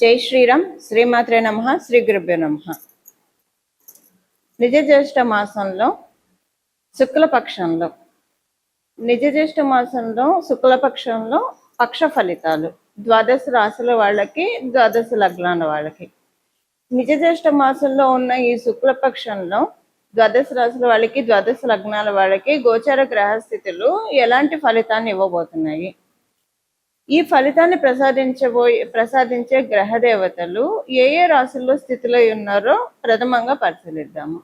జై శ్రీరామ్. శ్రీమాత్రే నమః. శ్రీ గురుభ్యో నమః. నిజ జ్యేష్ఠ మాసంలో శుక్లపక్షంలో పక్ష ఫలితాలు ద్వాదశ రాశుల వాళ్ళకి, ద్వాదశ లగ్నాల వాళ్ళకి. నిజ జ్యేష్ఠ మాసంలో ఉన్న ఈ శుక్లపక్షంలో ద్వాదశ రాశుల వాళ్ళకి, ద్వాదశ లగ్నాల వాళ్ళకి గోచర గ్రహస్థితులు ఎలాంటి ఫలితాన్ని ఇవ్వబోతున్నాయి? ఈ ఫలితాన్ని ప్రసాదించే గ్రహ దేవతలు ఏ ఏ రాశుల్లో స్థితిలో ఉన్నారో ప్రథమంగా పరిశీలిద్దాము.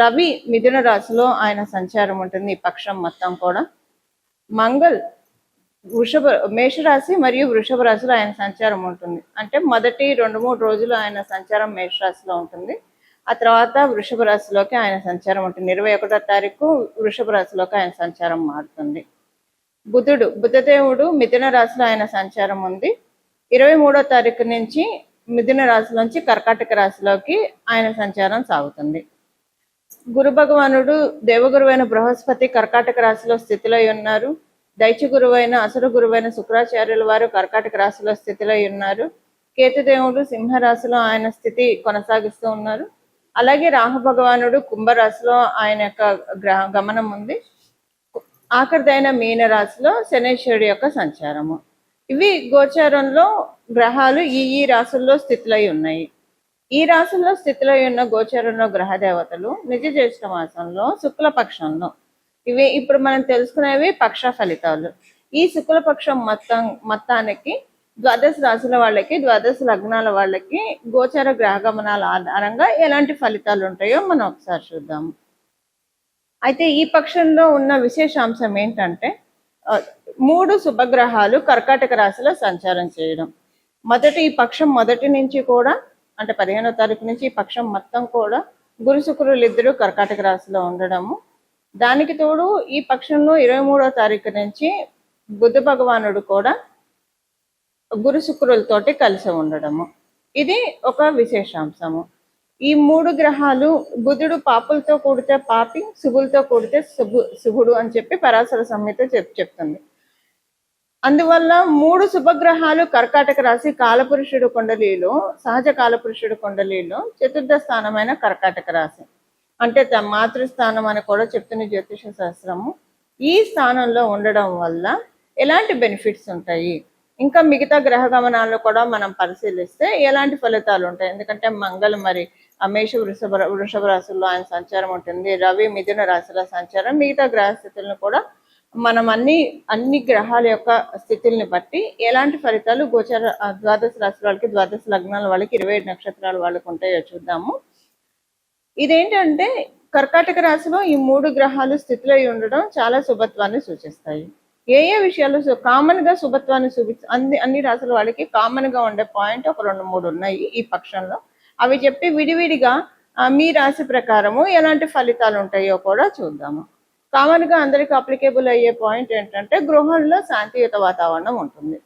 రవి మిథున రాశిలో ఆయన సంచారం ఉంటుంది ఈ పక్షం మొత్తం కూడా. మంగళ్ మేషరాశి మరియు వృషభ రాశిలో ఆయన సంచారం ఉంటుంది. అంటే మొదటి 2-3 రోజులు ఆయన సంచారం మేషరాశిలో ఉంటుంది. ఆ తర్వాత వృషభ రాశిలోకి ఆయన సంచారం ఉంటుంది. 21వ తారీఖు వృషభ రాశిలోకి ఆయన సంచారం మారుతుంది. బుధదేవుడు మిథున రాశిలో ఆయన సంచారం ఉంది. 23వ తారీఖు నుంచి మిథున రాశిలోంచి కర్కాటక రాశిలోకి ఆయన సంచారం సాగుతుంది. గురు భగవానుడు దేవగురువైన బృహస్పతి కర్కాటక రాశిలో స్థితిలో ఉన్నారు. దైత్య గురువైన అసుర గురువైన శుక్రాచార్యుల వారు కర్కాటక రాశిలో స్థితిలో ఉన్నారు. కేతుదేవుడు సింహరాశిలో ఆయన స్థితి కొనసాగిస్తూ ఉన్నారు. అలాగే రాహు భగవానుడు కుంభరాశిలో ఆయన యొక్క గమనం ఉంది. ఆఖరిదైన మీన రాశిలో శనేశ్వరుడి యొక్క సంచారము. ఇవి గోచారంలో గ్రహాలు ఈ రాశుల్లో స్థితిలో ఉన్నాయి. ఈ రాశుల్లో స్థితిలో ఉన్న గోచారంలో గ్రహ దేవతలు నిజ జ్యేష్ఠ మాసంలో శుక్లపక్షంలో, ఇవి ఇప్పుడు మనం తెలుసుకునేవి పక్ష ఫలితాలు. ఈ శుక్లపక్షం మొత్తానికి ద్వాదశ రాశుల వాళ్ళకి, ద్వాదశ లగ్నాల వాళ్ళకి గోచార గ్రహ గమనాల ఆధారంగా ఎలాంటి ఫలితాలు ఉంటాయో మనం ఒకసారి చూద్దాము. అయితే ఈ పక్షంలో ఉన్న విశేషాంశం ఏంటంటే 3 శుభగ్రహాలు కర్కాటక రాశిలో సంచారం చేయడం. ఈ పక్షం మొదటి నుంచి కూడా, అంటే 15వ తారీఖు నుంచి ఈ పక్షం మొత్తం కూడా గురు శుక్రులు ఇద్దరు కర్కాటక రాశిలో ఉండడము. దానికి తోడు ఈ పక్షంలో 23వ తారీఖు నుంచి బుధ భగవానుడు కూడా గురు శుక్రులతోటి కలిసి ఉండడము. ఇది ఒక విశేషాంశము. ఈ 3 గ్రహాలు, బుధుడు పాపులతో కూడితే పాపి, శుభులతో కూడితే శుభుడు అని చెప్పి పరాశర సంహిత చెప్తుంది. అందువల్ల 3 శుభగ్రహాలు కర్కాటక రాశి కాలపురుషుడు కుండలిలో, సహజ కాలపురుషుడు కుండలిలో చతుర్థ స్థానమైన కర్కాటక రాశి, అంటే మాతృస్థానం అని కూడా చెప్తున్న జ్యోతిష శాస్త్రము. ఈ స్థానంలో ఉండడం వల్ల ఎలాంటి బెనిఫిట్స్ ఉంటాయి, ఇంకా మిగతా గ్రహ గమనాల్లో కూడా మనం పరిశీలిస్తే ఎలాంటి ఫలితాలు ఉంటాయి. ఎందుకంటే మంగళ మరి మేష వృషభ రాశుల్లో ఆయన సంచారం ఉంటుంది. రవి మిథున రాశిలో సంచారం. మిగతా గ్రహ స్థితులను కూడా మనం అన్ని గ్రహాల యొక్క స్థితుల్ని బట్టి ఎలాంటి ఫలితాలు గోచర ద్వాదశ రాశుల వాళ్ళకి, ద్వాదశ లగ్నాల వాళ్ళకి, 27 నక్షత్రాల వాళ్ళకి ఉంటాయో చూద్దాము. ఇదేంటంటే కర్కాటక రాశిలో ఈ 3 గ్రహాలు స్థితిలో ఉండడం చాలా శుభత్వాన్ని సూచిస్తాయి. ఏ విషయాలు కామన్ గా శుభత్వాన్ని అన్ని రాశుల వాళ్ళకి కామన్ గా ఉండే పాయింట్ ఒక 2-3 ఉన్నాయి ఈ పక్షంలో. అవి చెప్పి విడివిడిగా మీ రాశి ప్రకారము ఎలాంటి ఫలితాలు ఉంటాయో కూడా చూద్దాము. కామన్ గా అందరికి అప్లికేబుల్ అయ్యే పాయింట్ ఏంటంటే గృహంలో శాంతియుత వాతావరణం ఉంటుంది.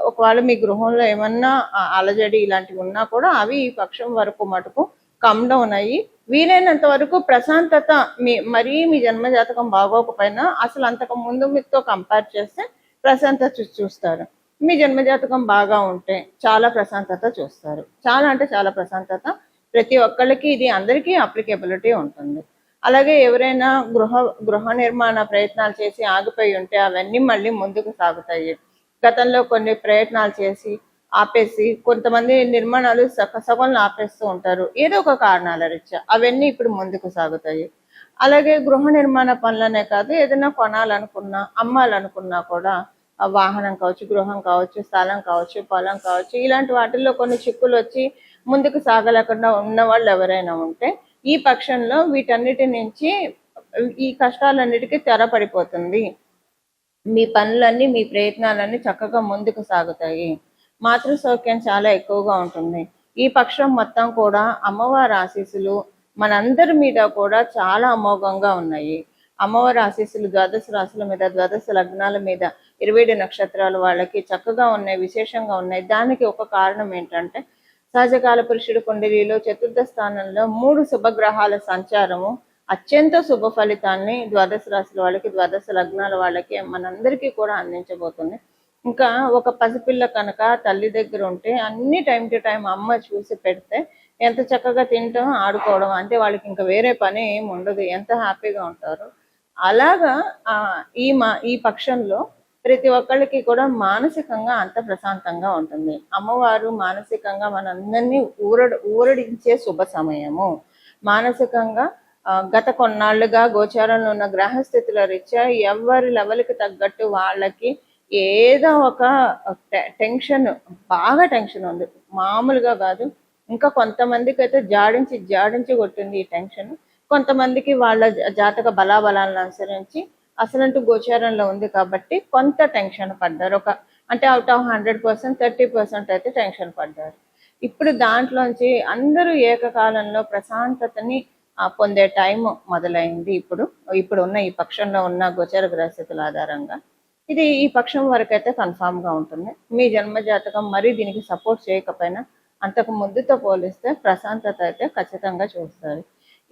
ఒకవేళ మీ గృహంలో ఏమన్నా అలజడి ఇలాంటివి ఉన్నా కూడా అవి ఈ పక్షం వరకు మటుకు కమ్ డౌన్ అయ్యి వీలైనంత వరకు ప్రశాంతత, మీ జన్మజాతకం బాగోకపోయినా అసలు అంతకు ముందు మీతో కంపేర్ చేస్తే ప్రశాంతత చూస్తారు. మీ జన్మజాతకం బాగా ఉంటే చాలా ప్రశాంతత చూస్తారు. చాలా అంటే చాలా ప్రశాంతత. ప్రతి ఒక్కళ్ళకి ఇది అందరికీ అప్లికేబిలిటీ ఉంటుంది. అలాగే ఎవరైనా గృహ నిర్మాణ ప్రయత్నాలు చేసి ఆగిపోయి ఉంటే అవన్నీ మళ్ళీ ముందుకు సాగుతాయి. గతంలో కొన్ని ప్రయత్నాలు చేసి ఆపేసి కొంతమంది నిర్మాణాలు సగంలో ఆపేస్తూ ఉంటారు ఏదో ఒక కారణాల రీత్యా, అవన్నీ ఇప్పుడు ముందుకు సాగుతాయి. అలాగే గృహ నిర్మాణ పనులనే కాదు, ఏదైనా కొనాలనుకున్నా, అమ్మాలనుకున్నా కూడా వాహనం కావచ్చు, గృహం కావచ్చు, స్థలం కావచ్చు, పొలం కావచ్చు, ఇలాంటి వాటిల్లో కొన్ని చిక్కులు వచ్చి ముందుకు సాగలేకుండా ఉన్న వాళ్ళు ఎవరైనా ఉంటే ఈ పక్షంలో వీటన్నిటి నుంచి, ఈ కష్టాలన్నిటికీ తెరపడిపోతుంది. మీ పనులన్నీ, మీ ప్రయత్నాలన్నీ చక్కగా ముందుకు సాగుతాయి. మాతృ సౌఖ్యం చాలా ఎక్కువగా ఉంటుంది. ఈ పక్షం మొత్తం కూడా అమ్మవారి ఆశీస్సులు మనందరి మీద కూడా చాలా అమోఘంగా ఉన్నాయి. అమ్మవారి ఆశీస్సులు ద్వాదశ రాశుల మీద, ద్వాదశ లగ్నాల మీద, 27 నక్షత్రాల వాళ్ళకి చక్కగా ఉన్నాయి, విశేషంగా ఉన్నాయి. దానికి ఒక కారణం ఏంటంటే సహజకాల పురుషుడు కుండలిలో చతుర్థ స్థానంలో 3 శుభగ్రహాల సంచారము అత్యంత శుభ ఫలితాన్ని ద్వాదశ రాశుల వాళ్ళకి, ద్వాదశ లగ్నాల వాళ్ళకి, మనందరికీ కూడా అందించబోతుంది. ఇంకా ఒక పసిపిల్ల కనుక తల్లి దగ్గర ఉంటే అన్ని టైం టు టైం అమ్మ చూసి పెడితే ఎంత చక్కగా తినటం ఆడుకోవడం, అంటే వాళ్ళకి ఇంకా వేరే పని ఏమి ఉండదు, ఎంత హ్యాపీగా ఉంటారు. అలాగా ఈ పక్షంలో ప్రతి ఒక్కళ్ళకి కూడా మానసికంగా అంత ప్రశాంతంగా ఉంటుంది. అమ్మవారు మానసికంగా మనందరినీ ఊరడించే శుభ సమయము. మానసికంగా గత కొన్నాళ్ళుగా గోచారంలో ఉన్న గ్రహస్థితుల రీత్యా ఎవరి లెవెల్కి తగ్గట్టు వాళ్ళకి ఏదో ఒక టెన్షన్, బాగా టెన్షన్ ఉంది, మామూలుగా కాదు. ఇంకా కొంతమందికి అయితే జాడించి కొట్టింది ఈ టెన్షన్. కొంతమందికి వాళ్ళ జాతక బలాబలాలను అనుసరించి అసలంటూ గోచారంలో ఉంది కాబట్టి కొంత టెన్షన్ పడ్డారు. అంటే అవుట్ ఆఫ్ 100% 30% అయితే టెన్షన్ పడ్డారు. ఇప్పుడు దాంట్లోంచి అందరూ ఏకకాలంలో ప్రశాంతతని పొందే టైం మొదలైంది. ఇప్పుడు ఉన్న ఈ పక్షంలో ఉన్న గోచర గ్రహస్థితుల ఆధారంగా ఇది ఈ పక్షం వరకు అయితే కన్ఫామ్గా ఉంటుంది. మీ జన్మ జాతకం మరీ దీనికి సపోర్ట్ చేయకపోయినా అంతకు ముందుతో పోలిస్తే ప్రశాంతత అయితే ఖచ్చితంగా చూస్తారు.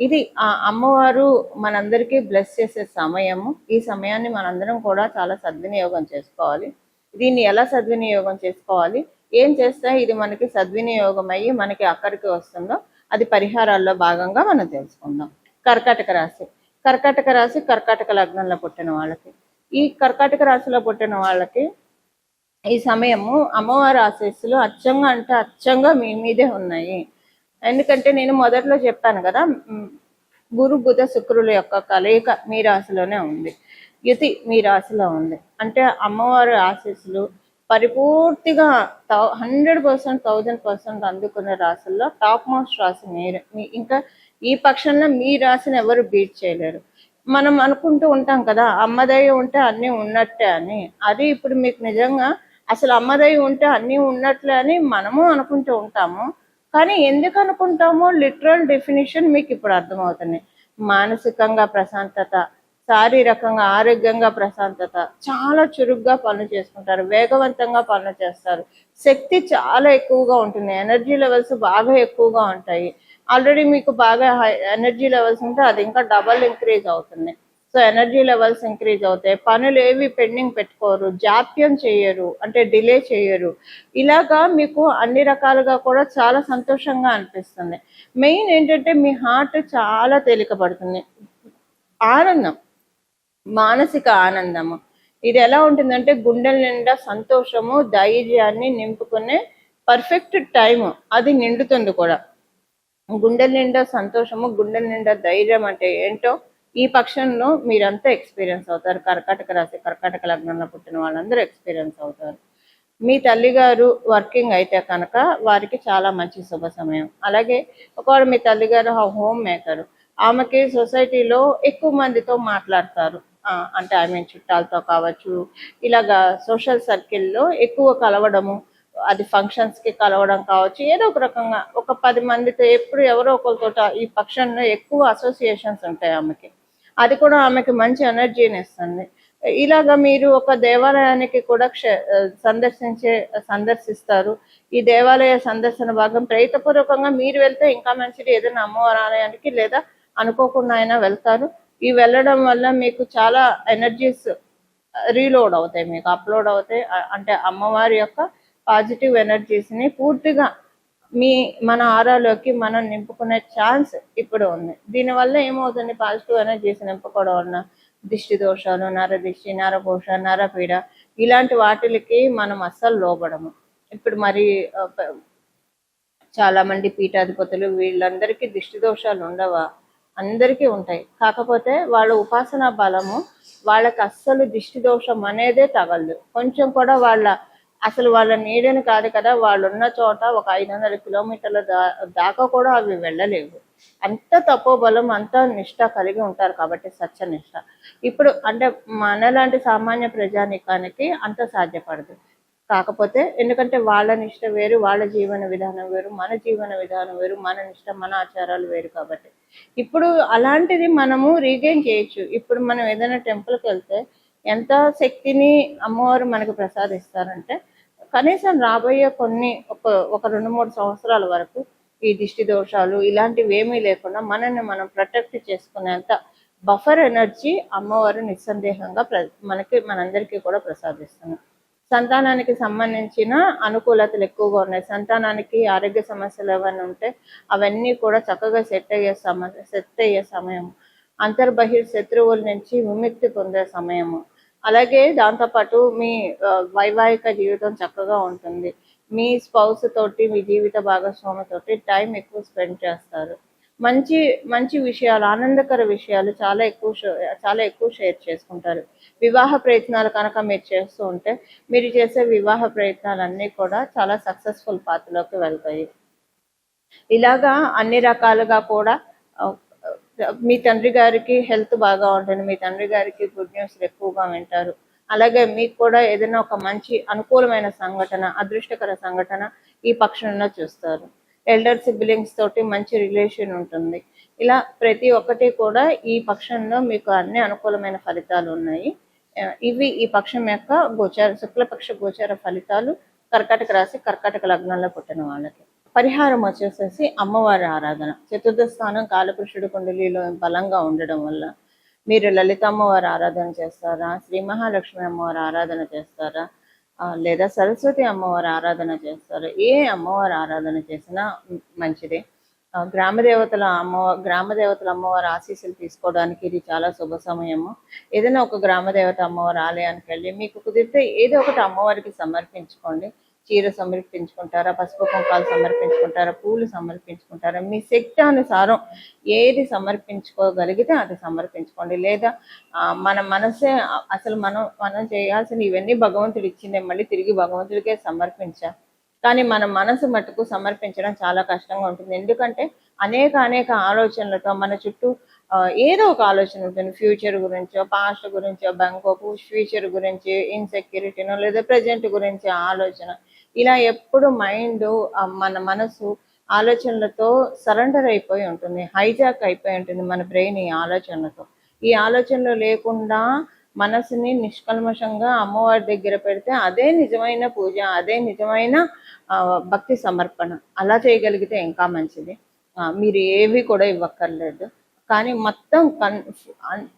ఇది ఆ అమ్మవారు మనందరికీ బ్లెస్ చేసే సమయము. ఈ సమయాన్ని మనందరం కూడా చాలా సద్వినియోగం చేసుకోవాలి. దీన్ని ఎలా సద్వినియోగం చేసుకోవాలి, ఏం చేస్తే ఇది మనకి సద్వినియోగం అయ్యి మనకి అక్కడికి వస్తుందో అది పరిహారాల్లో భాగంగా మనం తెలుసుకుందాం. కర్కాటక రాశి. కర్కాటక లగ్నంలో పుట్టిన వాళ్ళకి, ఈ కర్కాటక రాశిలో పుట్టిన వాళ్ళకి ఈ సమయము అమ్మవారి ఆశీస్సులు అచ్చంగా మీ మీదే ఉన్నాయి. ఎందుకంటే నేను మొదట్లో చెప్పాను కదా, గురు బుధ శుక్రుల యొక్క కలయిక మీ రాశిలోనే ఉంది, యుతి మీ రాశిలో ఉంది. అంటే అమ్మవారి ఆశీస్సులు పరిపూర్తిగా 100%, 1000% అందుకునే రాశుల్లో టాప్ మోస్ట్ రాశి మీరే. ఇంకా ఈ పక్షంలో మీ రాశిని ఎవరు బీట్ చేయలేరు. మనం అనుకుంటూ ఉంటాం కదా, అమ్మదయ్య ఉంటే అన్నీ ఉన్నట్టే అని. అది ఇప్పుడు మీకు నిజంగా అసలు అమ్మదయ్య ఉంటే అన్నీ ఉన్నట్లే అని మనము అనుకుంటూ ఉంటాము. కానీ ఎందుకు అనుకుంటామో లిటరల్ డెఫినిషన్ మీకు ఇప్పుడు అర్థమవుతుంది. మానసికంగా ప్రశాంతత, శారీరకంగా ఆరోగ్యంగా ప్రశాంతత, చాలా చురుగ్గా పనులు చేసుకుంటారు, వేగవంతంగా పనులు చేస్తారు, శక్తి చాలా ఎక్కువగా ఉంటుంది, ఎనర్జీ లెవెల్స్ బాగా ఎక్కువగా ఉంటాయి. ఆల్రెడీ మీకు బాగా ఎనర్జీ లెవెల్స్ ఉంటే అది ఇంకా డబల్ ఇంక్రీజ్ అవుతుంది. సో ఎనర్జీ లెవెల్స్ ఇంక్రీజ్ అవుతాయి. పనులు ఏవి పెండింగ్ పెట్టుకోరు, జాప్యం చేయరు, అంటే డిలే చేయరు. ఇలాగా మీకు అన్ని రకాలుగా కూడా చాలా సంతోషంగా అనిపిస్తుంది. మెయిన్ ఏంటంటే మీ హార్ట్ చాలా తేలికపడుతుంది. ఆనందం, మానసిక ఆనందము. ఇది ఎలా ఉంటుందంటే గుండెల నిండా సంతోషము, ధైర్యాన్ని నింపుకునే పర్ఫెక్ట్ టైము అది నిండుతుంది కూడా. గుండెల నిండా సంతోషము, గుండెల నిండా ధైర్యం అంటే ఏంటో ఈ పక్షంలో మీరంతా ఎక్స్పీరియన్స్ అవుతారు. కర్కాటక రాశి, కర్కాటక లగ్నంలో పుట్టిన వాళ్ళందరూ ఎక్స్పీరియన్స్ అవుతారు. మీ తల్లిగారు వర్కింగ్ అయితే కనుక వారికి చాలా మంచి శుభ సమయం. అలాగే ఒకవేళ మీ తల్లిగారు హోమ్ మేకర్, ఆమెకి సొసైటీలో ఎక్కువ మందితో మాట్లాడతారు, అంటే చుట్టాలతో కావచ్చు, ఇలాగా సోషల్ సర్కిల్లో ఎక్కువ కలవడము, అది ఫంక్షన్స్కి కలవడం కావచ్చు, ఏదో ఒక రకంగా ఒక 10 మందితో ఎప్పుడు ఎవరో ఒకరితో ఈ పక్షంలో ఎక్కువ అసోసియేషన్స్ ఉంటాయి ఆమెకి. అది కూడా ఆమెకి మంచి ఎనర్జీని ఇస్తుంది. ఇలాగా మీరు ఒక దేవాలయానికి కూడా సందర్శిస్తారు. ఈ దేవాలయ సందర్శన భాగం ప్రయత్నపూర్వకంగా మీరు వెళ్తే ఇంకా మంచిది. ఏదైనా అమ్మవారి ఆలయానికి లేదా అనుకోకుండా అయినా వెళ్తారు. ఈ వెళ్ళడం వల్ల మీకు చాలా ఎనర్జీస్ రీలోడ్ అవుతాయి, మీకు అప్లోడ్ అవుతాయి. అంటే అమ్మవారి యొక్క పాజిటివ్ ఎనర్జీస్ని పూర్తిగా మన ఆరాలోకి మనం నింపుకునే ఛాన్స్ ఇప్పుడు ఉంది. దీనివల్ల ఏమవుతుంది, పాజిటివ్ ఎనర్జీస్ నింపుకోవడం వలన దిష్టి దోషాలు, నరదిష్టి, నరఘోష, నరపీడ ఇలాంటి వాటికి మనం అస్సలు లోబడము. ఇప్పుడు మరి చాలా మంది పీఠాధిపతులు వీళ్ళందరికీ దిష్టి దోషాలు ఉండవా? అందరికీ ఉంటాయి. కాకపోతే వాళ్ళ ఉపాసనా బలము వాళ్ళకి అస్సలు దిష్టి దోషం అనేదే తగలదు. కొంచెం కూడా వాళ్ళ నీడని కాదు కదా, వాళ్ళు ఉన్న చోట ఒక 500 కిలోమీటర్ల దాకా కూడా అవి వెళ్ళలేవు. అంత తపోబలం, అంత నిష్ట కలిగి ఉంటారు కాబట్టి, సత్యనిష్ట. ఇప్పుడు అంటే మనలాంటి సామాన్య ప్రజానికానికి అంత సాధ్యపడదు. కాకపోతే ఎందుకంటే వాళ్ళ నిష్ట వేరు, వాళ్ళ జీవన విధానం వేరు, మన జీవన విధానం వేరు, మన నిష్ట, మన ఆచారాలు వేరు. కాబట్టి ఇప్పుడు అలాంటిది మనము రీగెయిన్ చేయొచ్చు. ఇప్పుడు మనం ఏదైనా టెంపుల్కి వెళ్తే ఎంత శక్తిని అమ్మవారు మనకు ప్రసాదిస్తారంటే, కనీసం రాబోయే ఒక 2-3 సంవత్సరాల వరకు ఈ దిష్టి దోషాలు ఇలాంటివి ఏమీ లేకుండా మనల్ని మనం ప్రొటెక్ట్ చేసుకునేంత బఫర్ ఎనర్జీ అమ్మవారు నిస్సందేహంగా మనందరికీ కూడా ప్రసాదిస్తున్నారు. సంతానానికి సంబంధించిన అనుకూలతలు ఎక్కువగా ఉన్నాయి. సంతానానికి ఆరోగ్య సమస్యలు ఏమైనా ఉంటే అవన్నీ కూడా చక్కగా సెట్ అయ్యే సమయం. అంతర్బహిర్ శత్రువుల నుంచి విముక్తి పొందే సమయము. అలాగే దాంతోపాటు మీ వైవాహిక జీవితం చక్కగా ఉంటుంది. మీ స్పౌస్ తోటి, మీ జీవిత భాగస్వామితోటి టైం ఎక్కువ స్పెండ్ చేస్తారు. మంచి మంచి విషయాలు, ఆనందకర విషయాలు చాలా ఎక్కువ షేర్ చేసుకుంటారు. వివాహ ప్రయత్నాలు కనుక మీరు చేస్తూ ఉంటే మీరు చేసే వివాహ ప్రయత్నాలన్నీ కూడా చాలా సక్సెస్ఫుల్ పాత్రలోకి వెళ్తాయి. ఇలాగా అన్ని రకాలుగా కూడా మీ తండ్రి గారికి హెల్త్ బాగా ఉంటుంది. మీ తండ్రి గారికి గుడ్ న్యూస్ ఎక్కువగా వింటారు. అలాగే మీకు కూడా ఏదైనా ఒక మంచి అనుకూలమైన సంఘటన, అదృష్టకర సంఘటన ఈ పక్షంలో చూస్తారు. ఎల్డర్ సిబ్లింగ్స్ తోటి మంచి రిలేషన్ ఉంటుంది. ఇలా ప్రతి ఒక్కటి కూడా ఈ పక్షంలో మీకు అన్ని అనుకూలమైన ఫలితాలు ఉన్నాయి. ఇవి ఈ పక్షం యొక్క శుక్లపక్ష గోచార ఫలితాలు కర్కాటక రాశి, కర్కాటక లగ్నంలో పుట్టిన వాళ్ళకి. పరిహారం వచ్చేసేసి అమ్మవారి ఆరాధన. చతుర్థ స్థానం కాలపురుషుడు కుండలిలో బలంగా ఉండడం వల్ల మీరు లలిత అమ్మవారి ఆరాధన చేస్తారా, శ్రీ మహాలక్ష్మి అమ్మవారి ఆరాధన చేస్తారా, లేదా సరస్వతి అమ్మవారి ఆరాధన చేస్తారా? ఏ అమ్మవారి ఆరాధన చేసినా మంచిదే. గ్రామదేవతల అమ్మవారి ఆశీస్సులు తీసుకోవడానికి ఇది చాలా శుభ సమయము. ఏదైనా ఒక గ్రామదేవత అమ్మవారి ఆలయానికి వెళ్ళి మీకు కుదిరితే ఏదో ఒకటి అమ్మవారికి సమర్పించుకోండి. చీర సమర్పించుకుంటారా, పసుపు కుంకాలు సమర్పించుకుంటారా, పూలు సమర్పించుకుంటారా, మీ శక్తి అనుసారం ఏది సమర్పించుకోగలిగితే అది సమర్పించుకోండి. లేదా మన మనసే అసలు మనం చేయాల్సిన ఇవన్నీ భగవంతుడు ఇచ్చిందే, మళ్ళీ తిరిగి భగవంతుడికే సమర్పించా. కానీ మన మనసు మటుకు సమర్పించడం చాలా కష్టంగా ఉంటుంది. ఎందుకంటే అనేక ఆలోచనలతో మన చుట్టూ ఏదో ఒక ఆలోచన ఉంటుంది. ఫ్యూచర్ గురించో, పాస్ట్ గురించో, బెంగోపు, ఫ్యూచర్ గురించి ఇన్సెక్యూరిటీనో, లేదా ప్రజెంట్ గురించి ఆలోచన. ఇలా ఎప్పుడు మైండ్, మన మనసు ఆలోచనలతో సరెండర్ అయిపోయి ఉంటుంది, హైజాక్ అయిపోయి ఉంటుంది మన బ్రెయిన్ ఈ ఆలోచనలతో. ఈ ఆలోచనలు లేకుండా మనసుని నిష్కల్మషంగా అమ్మవారి దగ్గర పెడితే అదే నిజమైన పూజ, అదే నిజమైన భక్తి సమర్పణ. అలా చేయగలిగితే ఇంకా మంచిది. మీరు ఏవి కూడా ఇవ్వక్కర్లేదు. కానీ మొత్తం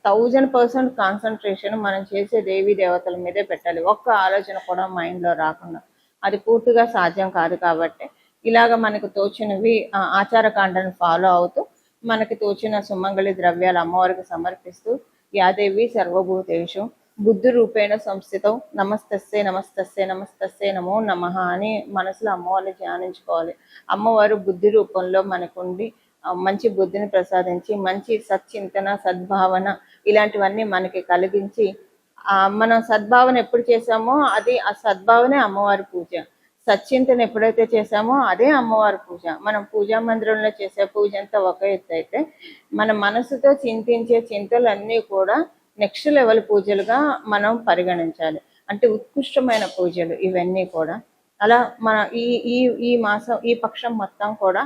1000% కాన్సన్ట్రేషన్ మనం చేసే దేవీ దేవతల మీదే పెట్టాలి. ఒక్క ఆలోచన కూడా మైండ్లో రాకుండా. అది పూర్తిగా సాధ్యం కాదు. కాబట్టి ఇలాగ మనకు తోచినవి ఆచారకాండను ఫాలో అవుతూ మనకి తోచిన సుమంగళి ద్రవ్యాలు అమ్మవారికి సమర్పిస్తూ యాదేవి సర్వభూతేషు బుద్ధి రూపేణ సంస్థితం నమస్తస్సే నమస్తస్సే నమస్తస్సే నమో నమః అని మనసులో అమ్మవారిని ధ్యానించుకోవాలి. అమ్మవారు బుద్ధి రూపంలో మనకుండి మంచి బుద్ధిని ప్రసాదించి, మంచి సచ్చింతన, సద్భావన ఇలాంటివన్నీ మనకి కలిగించి, మనం సద్భావన ఎప్పుడు చేసామో అది ఆ సద్భావనే అమ్మవారి పూజ. సచ్చింతన ఎప్పుడైతే చేసామో అదే అమ్మవారి పూజ. మనం పూజా మందిరంలో చేసే పూజ అంతా ఒక ఎత్తు అయితే, మన మనసుతో చింతించే చింతలన్నీ కూడా నెక్స్ట్ లెవెల్ పూజలుగా మనం పరిగణించాలి. అంటే ఉత్కృష్టమైన పూజలు ఇవన్నీ కూడా. అలా మన ఈ మాసం, ఈ పక్షం మొత్తం కూడా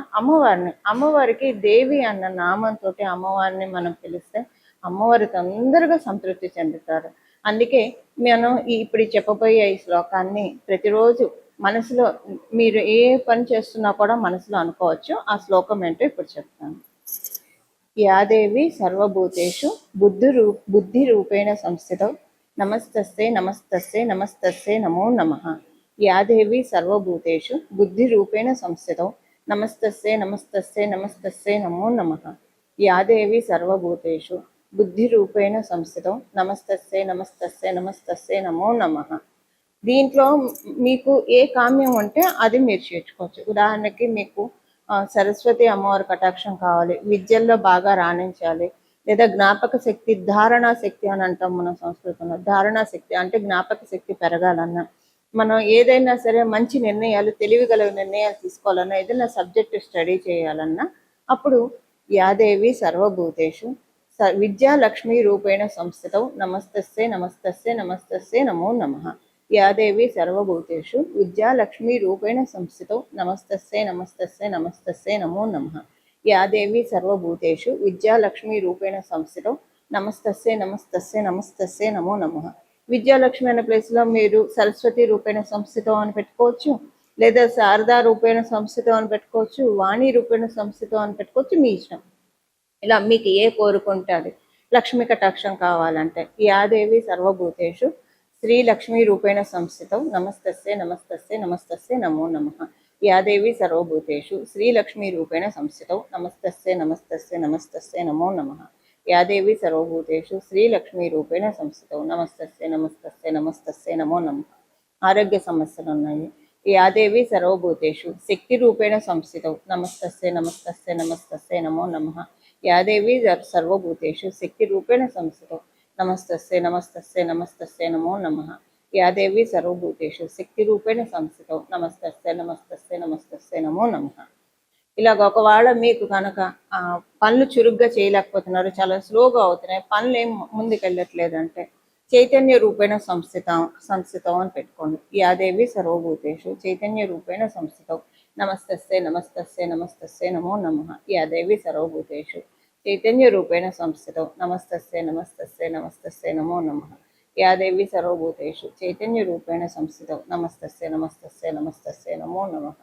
అమ్మవారికి దేవి అన్న నామంతో అమ్మవారిని మనం పిలిస్తే అమ్మవారి తొందరగా సంతృప్తి చెందుతారు. అందుకే మనం ఇప్పుడు చెప్పబోయే ఈ శ్లోకాన్ని ప్రతిరోజు మనసులో, మీరు ఏ పని చేస్తున్నా కూడా మనసులో అనుకోవచ్చు. ఆ శ్లోకం ఏంటో ఇప్పుడు చెప్తాను. యాదేవి సర్వభూతేషు బుద్ధి రూపేణ సంస్థితం నమస్తస్సే నమస్తస్సే నమస్తస్సే నమో నమః. యాదేవి సర్వభూతేషు బుద్ధి రూపేణ సంస్థితం నమస్తస్సే నమస్తస్సే నమస్తస్సే నమో నమః. యాదేవి సర్వభూతేషు బుద్ధి రూపేణ సంస్థితం నమస్తస్సే నమస్తస్సే నమస్తస్సే నమో నమః. దీంట్లో మీకు ఏ కామ్యం ఉంటే అది మీరు చేర్చుకోవచ్చు. ఉదాహరణకి మీకు సరస్వతి అమ్మవారి కటాక్షం కావాలి, విద్యల్లో బాగా రాణించాలి, లేదా జ్ఞాపక శక్తి, ధారణా శక్తి అని అంటాం మనం సంస్కృతంలో. ధారణా శక్తి అంటే జ్ఞాపక శక్తి పెరగాలన్నా, మనం ఏదైనా సరే మంచి నిర్ణయాలు, తెలివిగల నిర్ణయాలు తీసుకోవాలన్నా, ఏదైనా సబ్జెక్టు స్టడీ చేయాలన్నా, అప్పుడు యాదేవి సర్వభూతేషు విద్యాలక్ష్మి రూపేణ సంస్థితం నమస్తస్సే నమస్తస్సే నమస్తస్సే నమో నమః. యాదేవి సర్వభూతేషు విద్యాలక్ష్మి రూపేణ సంస్థితం నమస్తస్సే నమస్తస్సే నమస్తస్సే నమో నమః. యాదేవి సర్వభూతేషు విద్యాలక్ష్మి రూపేణ సంస్థితం నమస్తస్సే నమస్తస్సే నమస్తస్సే నమో నమః. విద్యాలక్ష్మి అనే ప్లేస్లో మీరు సరస్వతి రూపేణ సంస్థితం అని పెట్టుకోవచ్చు, లేదా శారదా రూపేణ సంస్థితం అని పెట్టుకోవచ్చు, వాణి రూపేణ సంస్థితం అని పెట్టుకోవచ్చు, మీ ఇష్టం. ఇలా మీకు ఏ కోరుకుంటే అది. లక్ష్మీ కటాక్షం కావాలంటే యాదేవి సర్వభూతేషు श्रीलक्ष्मीरूपेण संस्थितौ नमस्तस्यै नमस्तस्यै नमस्तस्यै नमो नमः। या देवी सर्वभूतेषु श्रीलक्ष्मीरूपेण संस्थितौ नमस्तस्यै नमस्तस्यै नमस्तस्यै नमो नमः। या देवी सर्वभूतेषु श्रीलक्ष्मीरूपेण संस्थितौ नमस्तस्यै नमस्तस्यै नमस्तस्यै नमो नमः। ఆరోగ్య సమస్యలు ఉన్నాయి. యాదేవి సర్వభూతేషు శక్తి రూపేణ సంస్థితౌ నమస్తస్యై నమస్తస్యై నమస్తస్యై నమో నమః. యాదేవి సర్వభూతేషు శక్తి రూపేణ సంస్థితౌ నమస్తస్యై నమస్తస్యై నమస్తస్యై నమో నమః. యాదేవి సర్వభూతేషు శక్తి రూపేణ సంస్థితౌ నమస్తస్యై నమస్తస్యై నమస్తస్యై నమో నమః. ఇలాగ ఒకవేళ మీకు కనుక పనులు చురుగ్గా చేయలేకపోతున్నారు, చాలా స్లోగా అవుతున్నాయి, పనులు ఏం ముందుకెళ్ళట్లేదు అంటే చైతన్య రూపేణ సంస్థితం అని పెట్టుకోండి. యాదేవి సర్వభూతేషు చైతన్య రూపేణ సంస్థితం నమస్తస్యై నమస్తస్యై నమస్తస్యై నమో నమః. యాదేవి సర్వభూతేషు చైతన్య రూపేణ సంస్థితం నమస్తస్యై నమస్తస్యై నమస్తస్యై నమో నమః. యాదేవి సర్వభూతేషు చైతన్య రూపేణ సంస్థితం నమస్తస్యై నమస్తస్యై నమస్తస్యై నమో నమః.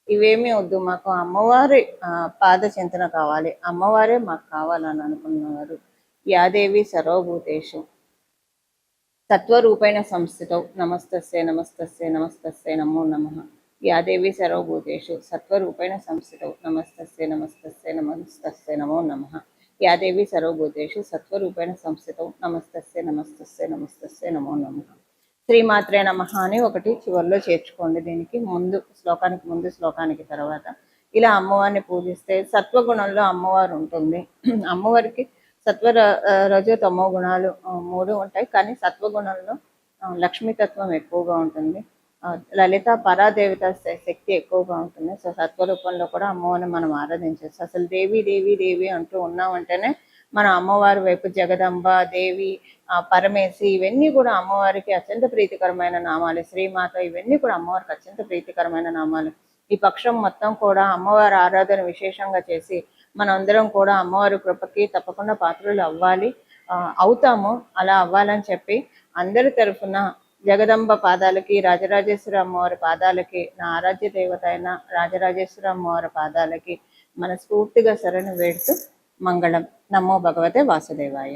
ఇవేమీ వద్దు, మాకు అమ్మవారి పాద చింతన కావాలి, అమ్మవారే మాకు కావాలని అనుకున్నవారు యాదేవి సర్వభూతేషు సత్వరూపేణ సంస్థితౌ నమస్తస్యై నమస్తస్యై నమస్తస్యై నమో నమః. యాదేవి సర్వభూతేషు సత్వరూపేణ సంస్థితౌ నమస్తస్యై నమస్తస్యై నమస్తస్యై నమో నమః. యాదేవి సర్వభూతేషు సత్వరూపేణ సంస్థితౌ నమస్తస్యై నమస్తస్యై నమస్తస్యై నమో నమః. శ్రీమాత్రే నమః అని ఒకటి చివరిలో చేర్చుకోండి. దీనికి ముందు శ్లోకానికి తర్వాత ఇలా అమ్మవారిని పూజిస్తే సత్వగుణంలో అమ్మవారు ఉంటుంది. అమ్మవారికి సత్వ రజో తమో గుణాలు 3 ఉంటాయి, కానీ సత్వగుణంలో లక్ష్మీతత్వం ఎక్కువగా ఉంటుంది, లలిత పరాదేవత శక్తి ఎక్కువగా ఉంటుంది. సో సత్వరూపంలో కూడా అమ్మవారిని మనం ఆరాధించవచ్చు. అసలు దేవి దేవి దేవి అంటూ ఉన్నామంటేనే మన అమ్మవారి వైపు జగదంబ, దేవి, పరమేశి ఇవన్నీ కూడా అమ్మవారికి అత్యంత ప్రీతికరమైన నామాలు. శ్రీమాత ఇవన్నీ కూడా అమ్మవారికి అత్యంత ప్రీతికరమైన నామాలు. ఈ పక్షం మొత్తం కూడా అమ్మవారి ఆరాధన విశేషంగా చేసి మనందరం కూడా అమ్మవారి కృపకి తప్పకుండా పాత్రలు అవుతాము. అలా అవ్వాలని చెప్పి అందరి తరఫున జగదంబ పాదాలకి, రాజరాజేశ్వరి అమ్మవారి పాదాలకి, నా ఆరాధ్య దేవత అయిన రాజరాజేశ్వరి అమ్మవారి పాదాలకి మనస్ఫూర్తిగా శరణు వేడుతూ మంగళం. నమో భగవతే వాసుదేవాయ.